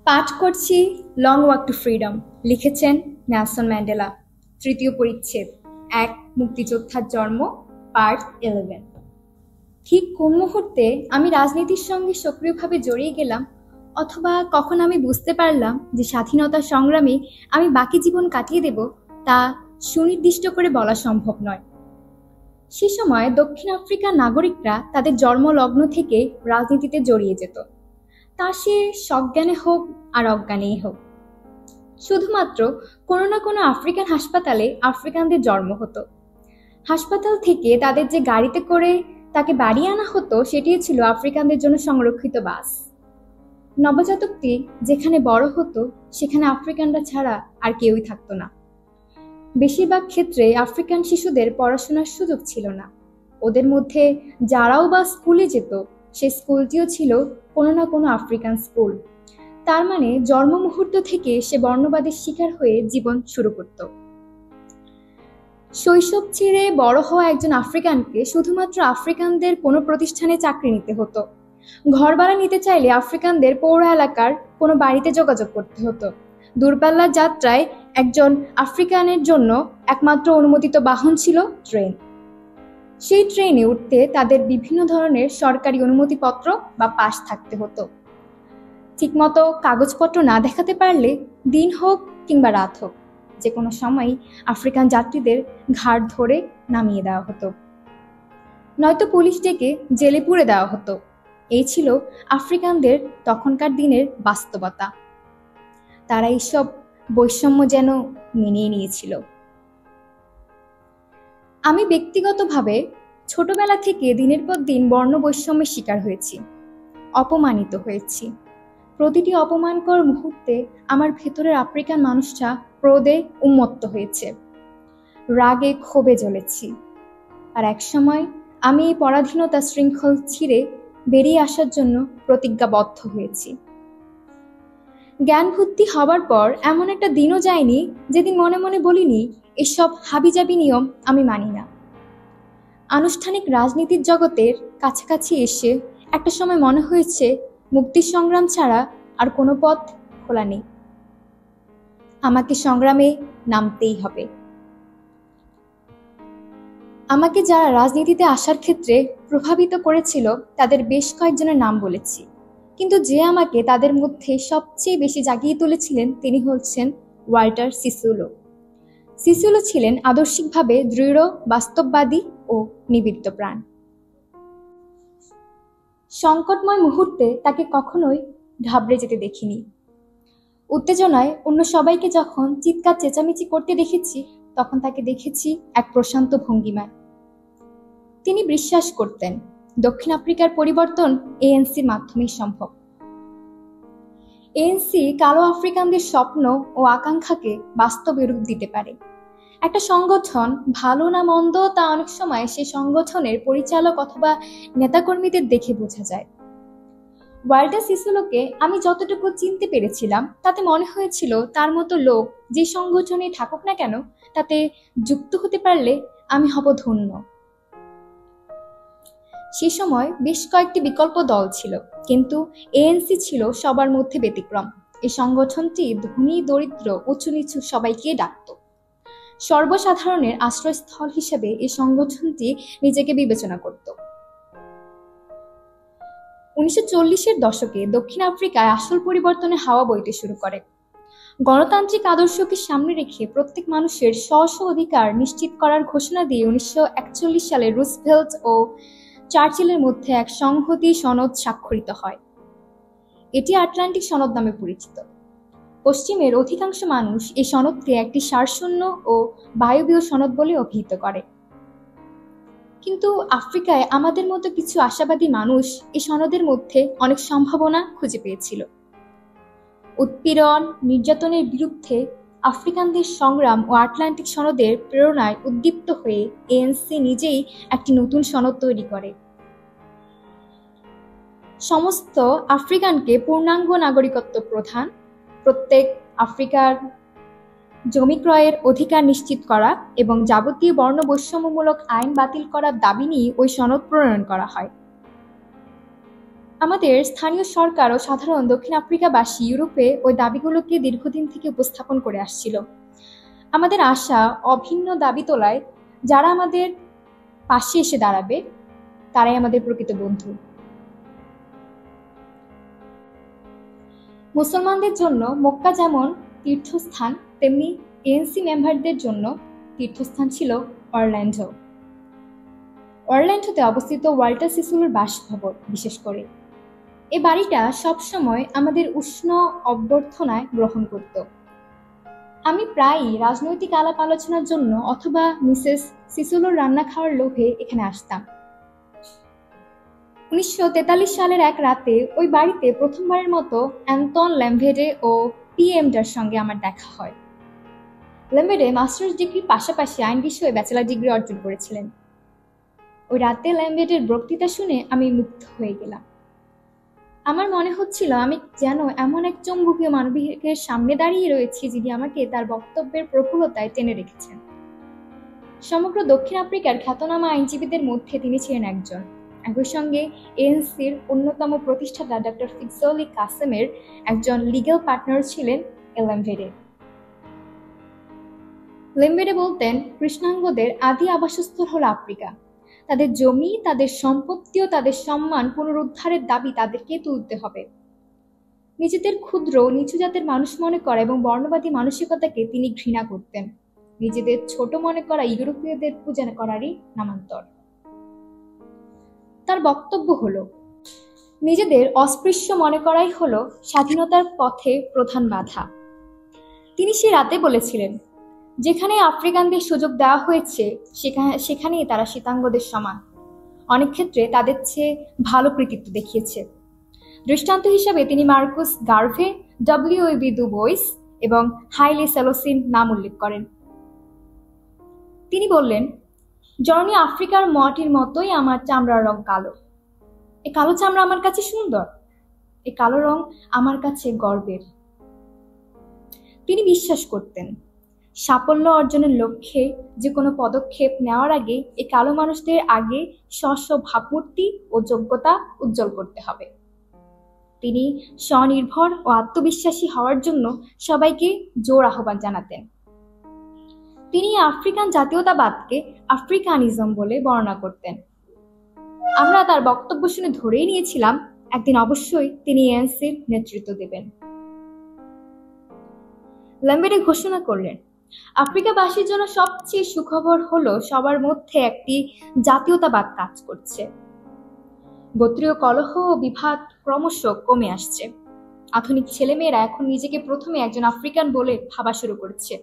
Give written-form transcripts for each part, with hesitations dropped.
পাঠ করছি long walk two freedom, লিখেছেন নেলসন ম্যান্ডেলা। তৃতীয় পরিচ্ছেদ, এক মুক্তিযোদ্ধার জন্ম, পার্ট 11। ঠিক কোন মুহূর্তে আমি রাজনীতির সঙ্গে সক্রিয়ভাবে জড়িয়ে গেলাম, অথবা কখন আমি বুঝতে পারলাম যে স্বাধীনতা সংগ্রামে আমি বাকি জীবন কাটিয়ে দেব, তা সুনির্দিষ্ট করে বলা সম্ভব নয়। সে সময় দক্ষিণ আফ্রিকার নাগরিকরা তাদের জন্মলগ্ন থেকে রাজনীতিতে জড়িয়ে যেত, তা সে সজ্ঞানে হোক আর অজ্ঞানেই হোক। শুধুমাত্র কোনো না কোনো আফ্রিকান হাসপাতালে আফ্রিকানদের জন্ম হতো। হাসপাতাল থেকে তাদের যে গাড়িতে করে তাকে বাড়ি আনা হতো, সেটিই ছিল আফ্রিকানদের জন্য সংরক্ষিত বাস। নবজাতকটি যেখানে বড় হতো, সেখানে আফ্রিকানরা ছাড়া আর কেউই থাকতো না। বেশিরভাগ ক্ষেত্রে আফ্রিকান শিশুদের পড়াশোনার সুযোগ ছিল না। ওদের মধ্যে যারাও বা স্কুলে যেত, সে স্কুলটিও ছিল কোনো না কোনো আফ্রিকান স্কুল। তার মানে জন্ম মুহূর্ত থেকে সে বর্ণবাদের শিকার হয়ে জীবন শুরু করত। শৈশব ছেড়ে বড় হওয়া একজন আফ্রিকানকে শুধুমাত্র আফ্রিকানদের কোনো প্রতিষ্ঠানে চাকরি নিতে হতো। ঘর ভাড়া নিতে চাইলে আফ্রিকানদের পৌর এলাকার কোনো বাড়িতে যোগাযোগ করতে হতো। দূরপাল্লার যাত্রায় একজন আফ্রিকানের জন্য একমাত্র অনুমোদিত বাহন ছিল ট্রেন। সেই ট্রেনে উঠতে তাদের বিভিন্ন ধরনের সরকারি অনুমতিপত্র বা পাস থাকতে হতো। ঠিকমতো কাগজপত্র না দেখাতে পারলে দিন হোক কিংবা রাত হোক, যে কোনো সময়ই আফ্রিকান যাত্রীদের ঘাড় ধরে নামিয়ে দেওয়া হতো, নয়তো পুলিশ ডেকে জেলে পুরে দেওয়া হতো। এই ছিল আফ্রিকানদের তখনকার দিনের বাস্তবতা। তারা এইসব বৈষম্য যেন মেনে নিয়েছিল। আমি ব্যক্তিগতভাবে ছোটবেলা থেকে দিনের পর দিন বর্ণ বৈষম্যের শিকার হয়েছি, অপমানিত হয়েছি। প্রতিটি অপমানকর মুহূর্তে আমার ভেতরের আফ্রিকান মানুষটা ক্রোধে উন্মত্ত হয়েছে, রাগে ক্ষোভে জ্বলেছি। আর একসময় আমি এই পরাধীনতা শৃঙ্খল ছিঁড়ে বেরিয়ে আসার জন্য প্রতিজ্ঞাবদ্ধ হয়েছি। জ্ঞান বুদ্ধি হবার পর এমন একটা দিনও যায়নি যেদিন মনে মনে বলিনি এসব হাবিজাবি নিয়ম আমি মানি না। আনুষ্ঠানিক রাজনীতির জগতের কাছাকাছি এসে একটা সময় মনে হয়েছে মুক্তির সংগ্রাম ছাড়া আর কোনো পথ খোলা নেই। আমাকে সংগ্রামে নামতেই হবে। আমাকে যারা রাজনীতিতে আসার ক্ষেত্রে প্রভাবিত করেছিল, তাদের বেশ কয়েকজনের নাম বলেছি, কিন্তু যে আমাকে তাদের মধ্যে সবচেয়ে বেশি জাগিয়ে তুলেছিলেন তিনি হচ্ছেন ওয়াল্টার সিসুলো। সিসুলো ছিলেন আদর্শিকভাবে দৃঢ়, বাস্তববাদী ও নিবেদিত প্রাণ। সংকটময় মুহূর্তে তাকে কখনোই ঘাবড়ে যেতে দেখিনি। উত্তেজনায় অন্য সবাইকে যখন চিৎকার চেঁচামেচি করতে দেখেছি, তখন তাকে দেখেছি এক প্রশান্ত ভঙ্গিমায়। তিনি বিশ্বাস করতেন দক্ষিণ আফ্রিকার পরিবর্তন এএনসির মাধ্যমেই সম্ভব। এএনসি কালো আফ্রিকানদের স্বপ্ন ও আকাঙ্ক্ষাকে বাস্তবে রূপ দিতে পারে। একটা সংগঠন ভালো না মন্দ তা অনেক সময় সেই সংগঠনের পরিচালক অথবা নেতাকর্মীদের দেখে বোঝা যায়। ওয়াল্টার সিসুলোকে আমি যতটুকু চিনতে পেরেছিলাম, তাতে মনে হয়েছিল তার মতো লোক যে সংগঠনে থাকুক না কেন, তাতে যুক্ত হতে পারলে আমি হব ধন্য। সে সময় বেশ কয়েকটি বিকল্প দল ছিল, কিন্তু এএনসি ছিল সবার মধ্যে ব্যতিক্রম। এই সংগঠনটি ধনী দরিদ্র উঁচু নিচু সবাইকে ডাকত। সর্বসাধারণের আশ্রয়স্থল হিসেবে এই সংগঠনটি নিজেকে বিবেচনা করত। 1940-এর দশকে দক্ষিণ আফ্রিকায় আসল পরিবর্তনের হাওয়া বইতে শুরু করে। গণতান্ত্রিক আদর্শকে সামনে রেখে প্রত্যেক মানুষের স্ব অধিকার নিশ্চিত করার ঘোষণা দিয়ে 1941 সালে রুজভেল্ট ও চার্চিলের মধ্যে এক সংহতি সনদ স্বাক্ষরিত হয়। এটি আটলান্টিক সনদ নামে পরিচিত। পশ্চিমের অধিকাংশ মানুষ এই সনদকে একটি সারশূন্য ও বায়বীয় সনদ বলে অভিহিত করে। কিন্তু আফ্রিকায় আমাদের মতো কিছু আশাবাদী মানুষ এই সনদের মধ্যে অনেক সম্ভাবনা খুঁজে পেয়েছিল। উৎপীড়ন, নির্যাতনের বিরুদ্ধে আফ্রিকানদের সংগ্রাম ও আটলান্টিক সনদের প্রেরণায় উদ্দীপ্ত হয়ে এএনসি নিজেই একটি নতুন সনদ তৈরি করে। সমস্ত আফ্রিকানকে পূর্ণাঙ্গ নাগরিকত্ব প্রদান, প্রত্যেক আফ্রিকার জমি ক্রয়ের অধিকার নিশ্চিত করা এবং যাবতীয় বর্ণ বৈষম্যমূলক আইন বাতিল করার দাবি নিয়ে ওই সনদ প্রণয়ন করা হয়। আমাদের স্থানীয় সরকার ও সাধারণ দক্ষিণ আফ্রিকাবাসী ইউরোপে ওই দাবিগুলোকে দীর্ঘদিন থেকে উপস্থাপন করে আসছিল। আমাদের আশা অভিন্ন দাবি তোলায় যারা আমাদের পাশে এসে দাঁড়াবে তারাই আমাদের প্রকৃত বন্ধু। মুসলমানদের জন্য মক্কা যেমন তীর্থস্থান, তেমনি এএনসি মেম্বারদের জন্য তীর্থস্থান ছিল অরল্যান্ডো। অরল্যান্ডোতে অবস্থিত ওয়াল্টার সিসুলুর বাসভবন বিশেষ করে এই বাড়িটা সবসময় আমাদের উষ্ণ অভ্যর্থনায় গ্রহণ করত। আমি প্রায়ই রাজনৈতিক আলাপ আলোচনার জন্য অথবা মিসেস সিসুলুর রান্না খাওয়ার লোভে এখানে আসতাম। 1943 সালের এক রাতে ওই বাড়িতে প্রথমবারের মতো অ্যান্তন ল্যাম্বেডে ও পিএমডার সঙ্গে আমার দেখা হয়। ল্যাম্বেডে মাস্টার্স ডিগ্রির পাশাপাশি আইন বিষয়ে ব্যাচেলর ডিগ্রি অর্জন করেছিলেন। ওই রাতে ল্যাম্বেডের বক্তৃতা শুনে আমি মুগ্ধ হয়ে গেলাম। আমার মনে হচ্ছিল আমি যেন এমন এক চৌম্বকীয় মানবিকের সামনে দাঁড়িয়ে রয়েছি যিনি আমাকে তার বক্তব্যের প্রফুল্লতায় টেনে রেখেছেন। সমগ্র দক্ষিণ আফ্রিকার খ্যাতনামা আইনজীবীদের মধ্যে তিনি ছিলেন একজন। একই সঙ্গে এএনসির অন্যতম প্রতিষ্ঠাতা ডক্টর ফিটজলি কাসেমের একজন লিগ্যাল পার্টনার ছিলেন ল্যাম্বেডে। ল্যাম্বেডে বলতেন, কৃষ্ণাঙ্গদের আদি আবাসস্থল হল আফ্রিকা। তাদের জমি, তাদের সম্পত্তি ও তাদের সম্মান পুনরুদ্ধারের দাবি তাদেরকে তুলতে হবে। নিজেদের ক্ষুদ্র নিচু জাতের মানুষ মনে করা এবং বর্ণবাদী মানসিকতাকে তিনি ঘৃণা করতেন। নিজেদের ছোট মনে করা ইউরোপীয়দের পূজা করারই নামান্তর। তার বক্তব্য হলো, নিজেদের অস্পৃশ্য মনে করাই হলো স্বাধীনতার পথে প্রধান বাধা। তিনি সে রাতে বলেছিলেন, যেখানে আফ্রিকানদের সুযোগ দেওয়া হয়েছে সেখানেই তারা শ্বেতাঙ্গদের সমান, অনেক ক্ষেত্রে তাদের চেয়ে ভালো কৃতিত্ব দেখিয়েছে। দৃষ্টান্ত হিসাবে তিনি মার্কুস গার্ভে, ডব্লিউ.এ.বি. দু বোইস এবং হাইলে সেলোসিন নাম উল্লেখ করেন। তিনি বললেন, জননী আফ্রিকার মাটির মতোই আমার চামড়ার রং কালো। এই কালো চামড়া আমার কাছে সুন্দর, এই কালো রং আমার কাছে গর্বের। তিনি বিশ্বাস করতেন, সাফল্য অর্জনের লক্ষ্যে যে কোনো পদক্ষেপ নেওয়ার আগে এই কালো মানুষদের আগে স্ব ভাবমূর্তি ও যোগ্যতা উজ্জ্বল করতে হবে। তিনি স্বনির্ভর ও আত্মবিশ্বাসী হওয়ার জন্য সবাইকে জোর আহ্বান জানাতেন। তিনি আফ্রিকান জাতীয়তাবাদকে আফ্রিকানিজম বলে বর্ণনা করতেন। আমরা তার বক্তব্য শুনে ধরেই নিয়েছিলাম একদিন অবশ্যই তিনি এএনসির নেতৃত্ব দেবেন। ল্যাম্বেডে ঘোষণা করলেন, আফ্রিকাবাসীর জন্য সবচেয়ে সুখবর হলো সবার মধ্যে একটি জাতীয়তাবাদ কাজ করছে। গোত্রীয় কলহ ও বিভাদ ক্রমশ কমে আসছে। আধুনিক ছেলেমেয়েরা এখন নিজেকে প্রথমে একজন আফ্রিকান বলে ভাবা শুরু করেছে।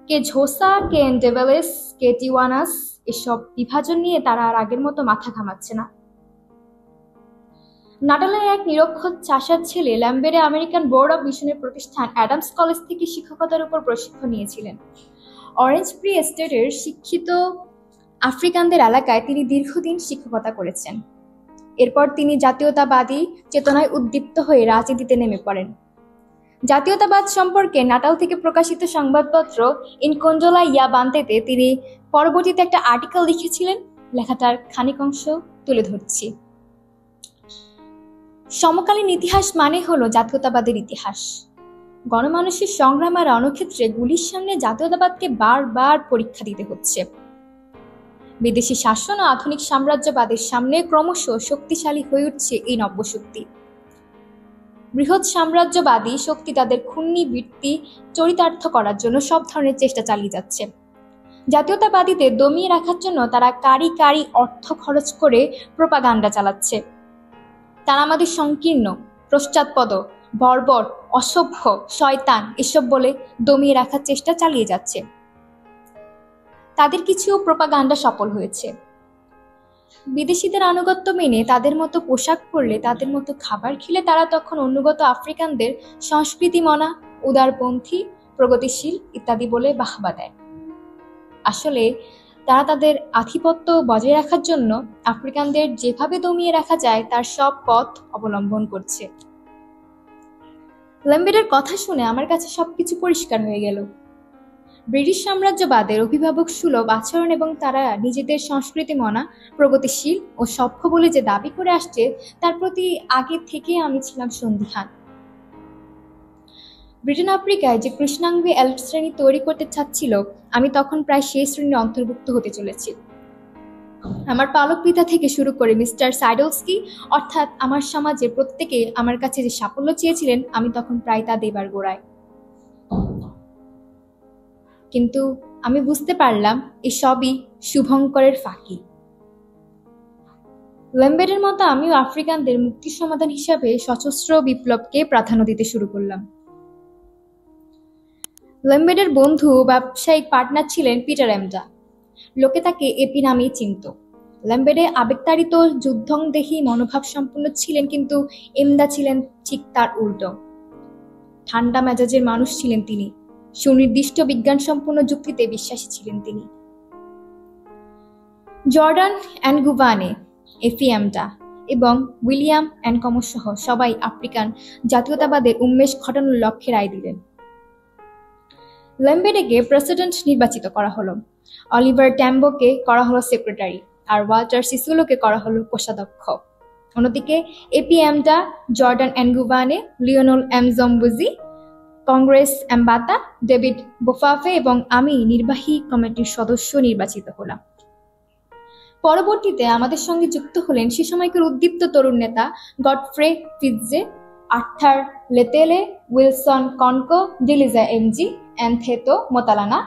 কে ঝোসা, কে এন্ডেভেলেস, কে টিওয়ানাস, এসব বিভাজন নিয়ে তারা আর আগের মতো মাথা ঘামাচ্ছে না। নাটালের এক নিরক্ষর চাষার ছেলে ল্যাম্বেডে আমেরিকান বোর্ড অব মিশনের প্রতিষ্ঠান অ্যাডামস কলেজ থেকে শিক্ষকতার উপর প্রশিক্ষণ নিয়েছিলেন। অরেঞ্জ ফ্রি স্টেটের শিক্ষিত আফ্রিকানদের এলাকায় তিনি দীর্ঘদিন শিক্ষকতা করেছেন। এরপর তিনি জাতীয়তাবাদী চেতনায় উদ্দীপ্ত হয়ে রাজনীতিতে নেমে পড়েন। জাতীয়তাবাদ সম্পর্কে নাটাল থেকে প্রকাশিত সংবাদপত্র ইনকোঞ্জোলা ইয়া বান্তেতে তিনি পরবর্তীতে একটা আর্টিকেল লিখেছিলেন। লেখাটার খানিক অংশ তুলে ধরছি। সমকালীন ইতিহাস মানে হলো জাতীয়তাবাদের ইতিহাস। গণমানুষের সংগ্রাম আর রণক্ষেত্রে গুলির সামনে জাতীয়তাবাদকে বারবার পরীক্ষা দিতে হচ্ছে। বিদেশি শাসন ও আধুনিক সাম্রাজ্যবাদের সামনে ক্রমশ শক্তিশালী হয়ে উঠছে এই নব্যশক্তি। বৃহৎ সাম্রাজ্যবাদী শক্তি তাদের খুন্নি বৃত্তি চরিতার্থ করার জন্য সব ধরনের চেষ্টা চালিয়ে যাচ্ছে। জাতীয়তাবাদীদের দমিয়ে রাখার জন্য তারা কারি কারি অর্থ খরচ করে প্রোপাগান্ডা চালাচ্ছে। তারা আমাদের সংকীর্ণ, পশ্চাৎপদ, বর্বর, অসভ্য, শয়তান এসব বলে দমিয়ে রাখার চেষ্টা চালিয়ে যাচ্ছে। তাদের কিছু প্রোপাগান্ডা সফল হয়েছে। বিদেশিদের আনুগত্য মেনে তাদের মতো পোশাক পরলে, তাদের মতো খাবার খেলে তারা তখন অনুগত আফ্রিকানদের সংস্কৃতি মনা, উদারপন্থী, প্রগতিশীল ইত্যাদি বলে বাহবা দেয়। আসলে তারা তাদের আধিপত্য বজায় রাখার জন্য আফ্রিকানদের যেভাবে দমিয়ে রাখা যায় তার সব পথ অবলম্বন করছে। ল্যাম্বেডের কথা শুনে আমার কাছে সবকিছু পরিষ্কার হয়ে গেল। ব্রিটিশ সাম্রাজ্যবাদের অভিভাবক সুলভ আচরণ এবং তারা নিজেদের সংস্কৃতি মনা, প্রগতিশীল ও সভ্য বলে যে দাবি করে আসছে তার প্রতি আগে থেকে আমি ছিলাম সন্দিহান। ব্রিটেন আফ্রিকায় যে কৃষ্ণাঙ্গ এলিট শ্রেণী তৈরি করতে চাচ্ছিল, আমি তখন প্রায় সেই শ্রেণীর অন্তর্ভুক্ত হতে চলেছি। আমার পালক পিতা থেকে শুরু করে মিস্টার সাইডলস্কি অর্থাৎ আমার সমাজের প্রত্যেকে আমার কাছে যে সাফল্য চেয়েছিলেন, আমি তখন প্রায় তা দেবার গোড়ায়। কিন্তু আমি বুঝতে পারলাম এসবই শুভঙ্করের ফাঁকি। ল্যাম্বেটের মতো আমিও আফ্রিকানদের মুক্তির সমাধান হিসাবে সশস্ত্র বিপ্লবকে প্রাধান্য দিতে শুরু করলাম। ল্যাম্বেটের বন্ধু ব্যবসায়িক পার্টনার ছিলেন পিটার এমডা। লোকে তাকে এপি নামেই চিনত। ল্যাম্বেটে আবেগতাড়িত যুদ্ধংদেহী মনোভাব সম্পন্ন ছিলেন, কিন্তু এমডা ছিলেন ঠিক তার উল্টো। ঠান্ডা মেজাজের মানুষ ছিলেন তিনি, সুনির্দিষ্ট বিজ্ঞানসম্পন্ন যুক্তিতে বিশ্বাসী ছিলেন তিনি। জর্ডান অ্যান্ড গুভানে, এফি এমডা এবং উইলিয়াম অ্যান্ড কমস সহ সবাই আফ্রিকান জাতীয়তাবাদের উন্মেষ ঘটানোর লক্ষ্যে রায় দিলেন। ল্যাম্বেটেকে প্রেসিডেন্ট নির্বাচিত করা হলো, অলিভার ট্যাম্বোকে করা হলো সেক্রেটারি, আর ওয়াল্টার সিসুলোকে করা হলো কোষাধ্যক্ষ। অন্যদিকে AP Mda, Jordan Ngubane, Lionel Majombozi, Congress Mbata, David Bopape এবং আমি নির্বাহী কমিটির সদস্য নির্বাচিত হলাম। পরবর্তীতে আমাদের সঙ্গে যুক্ত হলেন সে সময়কার উদ্দীপ্ত তরুণ নেতা Godfrey Pitje, Arthur Letele, Wilson Conco, Diliza Mji, Nthato Motlana,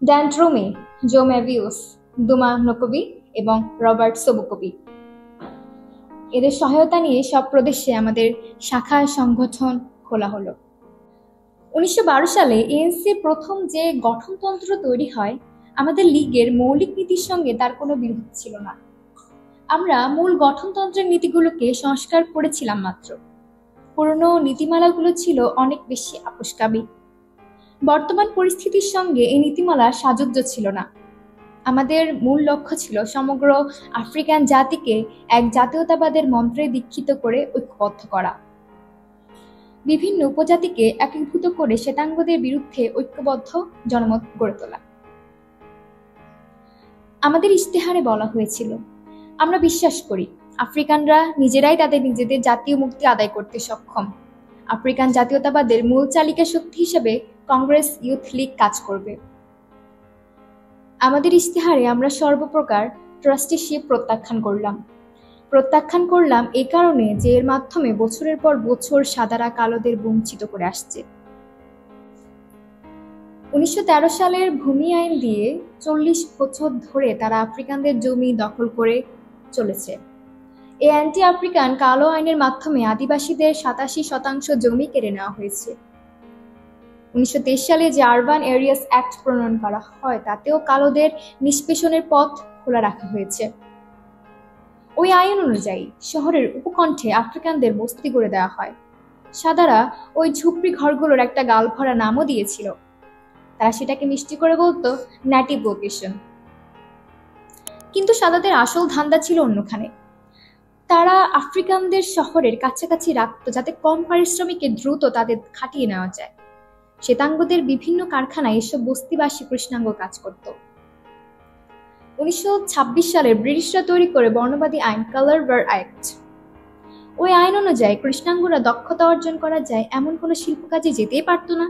Dan Tloome, Joe Matthews, Duma Nokwe এবং রবার্ট সোবুকবি। এদের সহায়তা নিয়ে সব প্রদেশে আমাদের শাখা সংগঠন খোলা হলো। 1912 সালে এএনসির প্রথম যে গঠনতন্ত্র তৈরি হয়, আমাদের লীগের মৌলিক নীতির সঙ্গে তার কোনো বিরোধ ছিল না। আমরা মূল গঠনতন্ত্রের নীতিগুলোকে সংস্কার করেছিলাম মাত্র। পুরনো নীতিমালাগুলো ছিল অনেক বেশি আপোষকাবী। বর্তমান পরিস্থিতির সঙ্গে এই নীতিমালার সাযুজ্য ছিল না। আমাদের মূল লক্ষ্য ছিল সমগ্র আফ্রিকান জাতিকে এক জাতীয়তাবাদের মন্ত্রে দীক্ষিত করে ঐক্যবদ্ধ করা, বিভিন্ন উপজাতিকে একীভূত করে শ্বেতাঙ্গদের বিরুদ্ধে ঐক্যবদ্ধ জনমত গড়ে তোলা। আমাদের ইশতেহারে বলা হয়েছিল, আমরা বিশ্বাস করি আফ্রিকানরা নিজেরাই তাদের নিজেদের জাতীয় মুক্তি আদায় করতে সক্ষম। আফ্রিকান জাতীয়তাবাদের মূল চালিকা শক্তি হিসেবে কংগ্রেস ইউথ লীগ কাজ করবে। আমাদের ইশতেহারে আমরা সর্বপ্রকার ট্রাস্টিশিপ প্রত্যাখ্যান করলাম এই কারণে যে এর মাধ্যমে বছরের পর বছর সাদারা কালোদের বঞ্চিত করে আসছে। 1913 সালের ভূমি আইন দিয়ে 40 বছর ধরে তারা আফ্রিকানদের জমি দখল করে চলেছে। এই অ্যান্টি আফ্রিকান কালো আইনের মাধ্যমে আদিবাসীদের 87% জমি কেড়ে নেওয়া হয়েছে। 1923 সালে যে আরবান এরিয়াস অ্যাক্ট প্রণয়ন করা হয়, তাতেও কালোদের নিষ্পেষণের পথ খোলা রাখা হয়েছে। ওই আইন অনুযায়ী শহরের উপকণ্ঠে আফ্রিকানদের বসতি করে দেওয়া হয়। সাদারা ওই ঝুপড়ি ঘরগুলোর একটা গালভরা নামও দিয়েছিল। তারা সেটাকে মিষ্টি করে বলতো নেটিভ লোকেশন। কিন্তু সাদাদের আসল ধান্দা ছিল অন্যখানে। তারা আফ্রিকানদের শহরের কাছাকাছি রাখত, যাতে কম পারিশ্রমিকে দ্রুত তাদের খাটিয়ে নেওয়া যায়। শ্বেতাঙ্গদের বিভিন্ন কারখানায় এসব বস্তিবাসী কৃষ্ণাঙ্গ কাজ করত। 1926 সালে ব্রিটিশরা তৈরি করে বর্ণবাদী আইন কালার বার অ্যাক্ট। ওই আইন অনুযায়ী কৃষ্ণাঙ্গরা দক্ষতা অর্জন করা যায় এমন কোনো শিল্প কাজে যেতেই পারত না।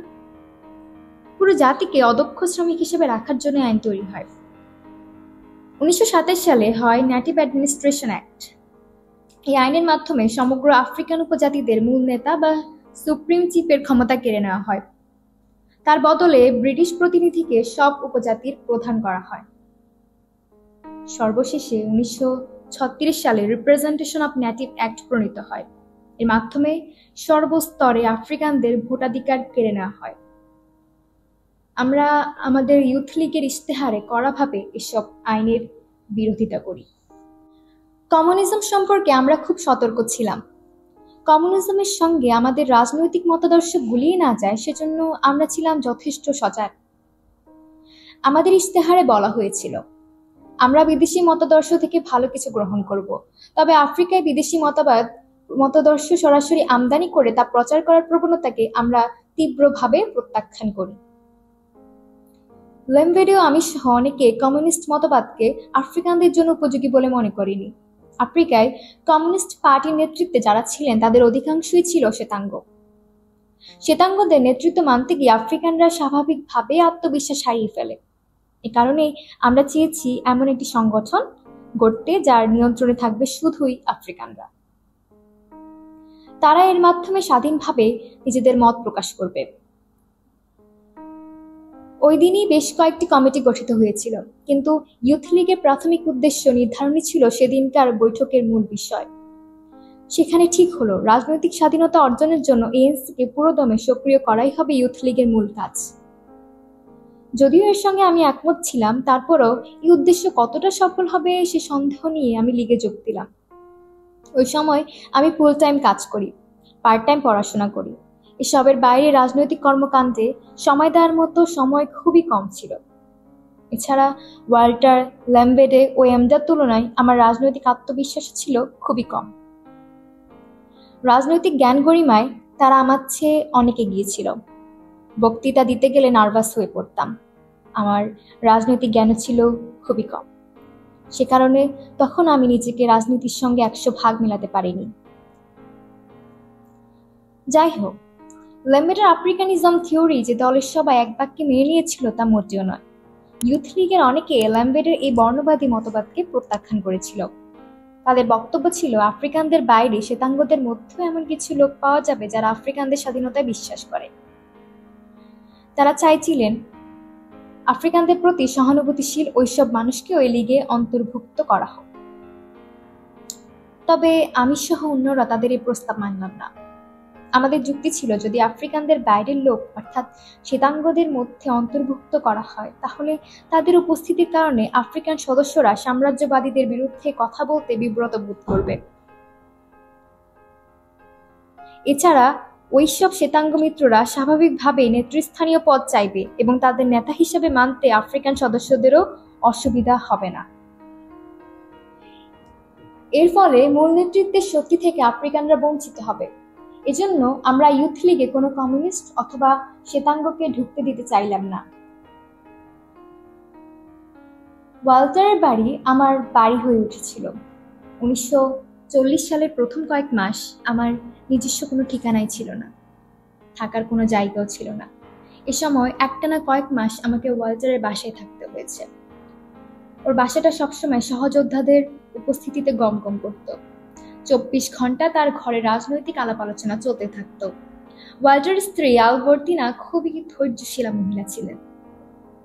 পুরো জাতিকে অদক্ষ শ্রমিক হিসেবে রাখার জন্য আইন তৈরি হয়। 1927 সালে হয় নেটিভ অ্যাডমিনিস্ট্রেশন অ্যাক্ট। এই আইনের মাধ্যমে সমগ্র আফ্রিকান উপজাতিদের মূল নেতা বা সুপ্রিম চিফের ক্ষমতা কেড়ে নেওয়া হয়। তার বদলে ব্রিটিশ প্রতিনিধিকে সব উপজাতির প্রধান করা হয়। সর্বশেষে 1936 সালে রিপ্রেজেন্টেশন অফ নেটিভ অ্যাক্ট প্রণীত হয়। এর মাধ্যমে সর্বস্তরে আফ্রিকানদের ভোটাধিকার কেড়ে নেওয়া হয়। আমরা আমাদের ইউথ লীগের ইশতেহারে কড়াভাবে এসব আইনের বিরোধিতা করি। কমিউনিজম সম্পর্কে আমরা খুব সতর্ক ছিলাম। কমিউনিজমের সঙ্গে আমাদের রাজনৈতিক মতাদর্শ গুলিয়ে না যায়, সেজন্য আমরা ছিলাম যথেষ্ট সজাগ। আমাদের ইশতেহারে বলা হয়েছিল, আমরা বিদেশি মতাদর্শ থেকে ভালো কিছু গ্রহণ করব, তবে আফ্রিকায় বিদেশি মতাদর্শ সরাসরি আমদানি করে তা প্রচার করার প্রবণতাকে আমরা তীব্রভাবে প্রত্যাখ্যান করি। লেমভেডেও আমি সহ অনেকে কমিউনিস্ট মতবাদকে আফ্রিকানদের জন্য উপযোগী বলে মনে করিনি। আফ্রিকায় কমিউনিস্ট পার্টির নেতৃত্বে যারা ছিলেন তাদের অধিকাংশই ছিল শ্বেতাঙ্গ। শ্বেতাঙ্গদের নেতৃত্ব মানতে গিয়ে আফ্রিকানরা স্বাভাবিকভাবেই আত্মবিশ্বাস হারিয়ে ফেলে। এ কারণেই আমরা চেয়েছি এমন একটি সংগঠন গড়তে যার নিয়ন্ত্রণে থাকবে শুধুই আফ্রিকানরা। তারা এর মাধ্যমে স্বাধীনভাবে নিজেদের মত প্রকাশ করবে। ওই দিনই বেশ কয়েকটি কমিটি গঠিত হয়েছিল, কিন্তু ইউথ লীগের প্রাথমিক উদ্দেশ্য নির্ধারণই ছিল সেদিনকার বৈঠকের মূল বিষয়। সেখানে ঠিক হলো রাজনৈতিক স্বাধীনতা অর্জনের জন্য এএনসিকে পুরোদমে সক্রিয় করাই হবে ইউথ লীগের মূল কাজ। যদিও এর সঙ্গে আমি একমত ছিলাম, তারপরও এই উদ্দেশ্য কতটা সফল হবে সে সন্দেহ নিয়ে আমি লীগে যোগ দিলাম। ওই সময় আমি ফুল টাইম কাজ করি, পার্ট টাইম পড়াশোনা করি। এসবের বাইরে রাজনৈতিক কর্মকাণ্ডে সময় দেওয়ার মতো সময় খুবই কম ছিল। এছাড়া ওয়াল্টার, ল্যামবেডে ও এমডার তুলনায় আমার রাজনৈতিক আত্মবিশ্বাস ছিল খুবই কম। রাজনৈতিক জ্ঞান গরিমায় তারা আমার চেয়ে অনেকে গিয়েছিল। বক্তৃতা দিতে গেলে নার্ভাস হয়ে পড়তাম। আমার রাজনৈতিক জ্ঞানও ছিল খুবই কম। সে কারণে তখন আমি নিজেকে রাজনীতির সঙ্গে 100 ভাগ মেলাতে পারিনি। যাই হোক, ল্যামবেডের আফ্রিকানিজম থিওরি যে দলের সবাই এক বাক্যে মেনে নিয়েছিল তা মোটেও নয়। ইউথ লীগের অনেকে ল্যামবেডের এই বর্ণবাদী মতবাদকে প্রত্যাখ্যান করেছিল। তাদের বক্তব্য ছিল আফ্রিকানদের বাইরে শ্বেতাঙ্গদের মধ্যেও এমন কিছু লোক পাওয়া যাবে যারা আফ্রিকানদের স্বাধীনতায় বিশ্বাস করে। তারা চাইছিলেন আফ্রিকানদের প্রতি সহানুভূতিশীল ওইসব মানুষকে ওই লীগে অন্তর্ভুক্ত করা হোক। তবে আমি সহ অন্যরা তাদের এই প্রস্তাব মানলাম না। আমাদের যুক্তি ছিল যদি আফ্রিকানদের বাইরের লোক অর্থাৎ শ্বেতাঙ্গদের মধ্যে অন্তর্ভুক্ত করা হয় তাহলে তাদের উপস্থিতির কারণে আফ্রিকান সদস্যরা সাম্রাজ্যবাদীদের বিরুদ্ধে কথা বলতে বিব্রত বোধ করবে। এছাড়া ওইসব শ্বেতাঙ্গ মিত্ররা স্বাভাবিকভাবেই নেতৃস্থানীয় পদ চাইবে এবং তাদের নেতা হিসেবে মানতে আফ্রিকান সদস্যদেরও অসুবিধা হবে না। এর ফলে মূল নেতৃত্বের শক্তি থেকে আফ্রিকানরা বঞ্চিত হবে। এজন্য আমরা ইউথ লীগে কোনো কমিউনিস্ট অথবা শ্বেতাঙ্গকে ঢুকতে দিতে চাইলাম না। ওয়াল্টারের বাড়ি আমার বাড়ি হয়ে উঠেছিল। 1940 সালের প্রথম কয়েক মাস আমার নিজস্ব কোনো ঠিকানাই ছিল না, থাকার কোনো জায়গাও ছিল না। এ সময় একটানা কয়েক মাস আমাকে ওয়াল্টারের বাসায় থাকতে হয়েছে। ওর বাসাটা সবসময় সহযোদ্ধাদের উপস্থিতিতে গমগম করত। 24 ঘন্টা তার ঘরে রাজনৈতিক আলাপ আলোচনা চলতে থাকত। ওয়াল্টারের স্ত্রী আলবার্টিনা খুবই ধৈর্যশীলা মহিলা ছিলেন।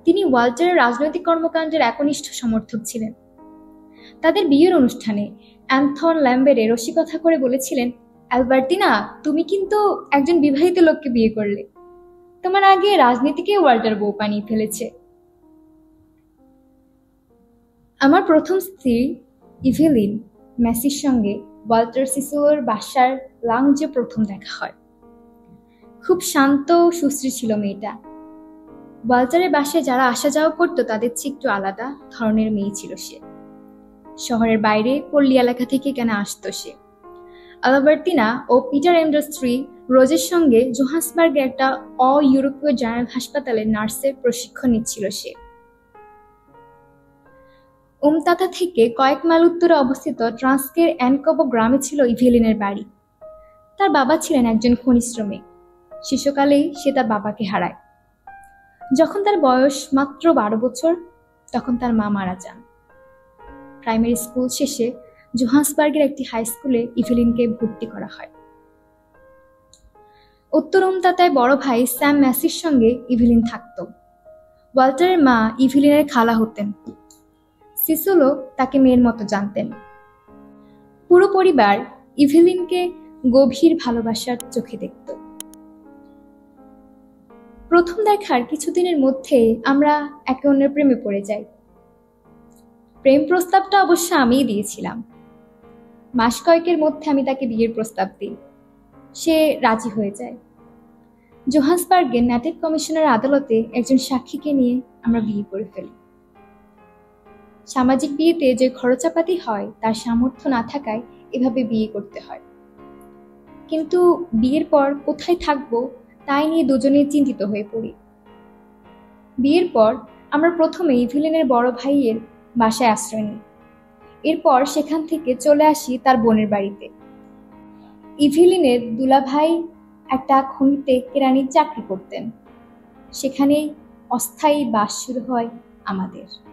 তিনি ওয়াল্টারের রাজনৈতিক কর্মকাণ্ডের একনিষ্ঠ সমর্থক ছিলেন। তাদের বিয়ের অনুষ্ঠানে অ্যান্থন ল্যামবেডে রসিকতা করে বলেছিলেন, আলবার্টিনা, তুমি কিন্তু একজন বিবাহিত লোককে বিয়ে করলে। তোমার আগে রাজনীতিকে ওয়াল্টার বউ বানিয়ে ফেলেছে। আমার প্রথম স্ত্রী ইভেলিন মেসির সঙ্গে ওয়াল্টার সিসুলোর বাসার লাউঞ্জে প্রথম দেখা হয়। খুব শান্ত ও সুশ্রী ছিল মেয়েটা। ওয়াল্টারের বাসায় যারা আসা যাওয়া করতো তাদের চেয়ে একটু আলাদা ধরনের মেয়ে ছিল সে। শহরের বাইরে পল্লী এলাকা থেকে কেন আসতো সে। আলবার্টিনা ও পিটার এমডার স্ত্রী রোজের সঙ্গে জোহান্সবার্গে একটা ইউরোপীয় জেনারেল হাসপাতালে নার্সের প্রশিক্ষণ নিচ্ছিল সে। উমতাতা থেকে কয়েক মাইল উত্তরে অবস্থিত ট্রান্সকের অ্যানকবো গ্রামে ছিল ইভেলিনের বাড়ি। তার বাবা ছিলেন একজন খনি শ্রমিক। শিশুকালেই সে তার বাবাকে হারায়। যখন তার বয়স মাত্র 12 বছর তখন তার মা মারা যান। প্রাইমারি স্কুল শেষে জোহান্সবার্গের একটি হাই স্কুলে ইভেলিনকে ভর্তি করা হয়। উত্তর উমতাতায় বড় ভাই স্যাম ম্যাসির সঙ্গে ইভেলিন থাকত। ওয়াল্টারের মা ইভেলিনের খালা হতেন। সিসুলো তাকে মেয়ের মতো জানতেন। পুরো পরিবার ইভেলিনকে গভীর ভালোবাসার চোখে দেখত। প্রথম দেখার কিছুদিনের মধ্যে আমরা একে অন্যের প্রেমে পড়ে যাই। প্রেম প্রস্তাবটা অবশ্য আমিই দিয়েছিলাম। মাস কয়েকের মধ্যে আমি তাকে বিয়ের প্রস্তাব দিই। সে রাজি হয়ে যায়। জোহান্সবার্গের নেটিভ কমিশনের আদালতে একজন সাক্ষীকে নিয়ে আমরা বিয়ে করে ফেলি। সামাজিক বিয়েতে যে খরচাপাতি হয় তার সামর্থ্য না থাকায় এভাবে বিয়ে করতে হয়। কিন্তু বিয়ের পর কোথায় থাকবো তাই নিয়ে দুজনেই চিন্তিত হয়ে পড়ি। বিয়ের পর আমরা প্রথমে ইভিলিনের বড় ভাইয়ের বাসায় আশ্রয় নিই। এরপর সেখান থেকে চলে আসি তার বোনের বাড়িতে। ইভিলিনের দুলাভাই একটা খনিতে কেরানির চাকরি করতেন। সেখানেই অস্থায়ী বাস শুরু হয় আমাদের।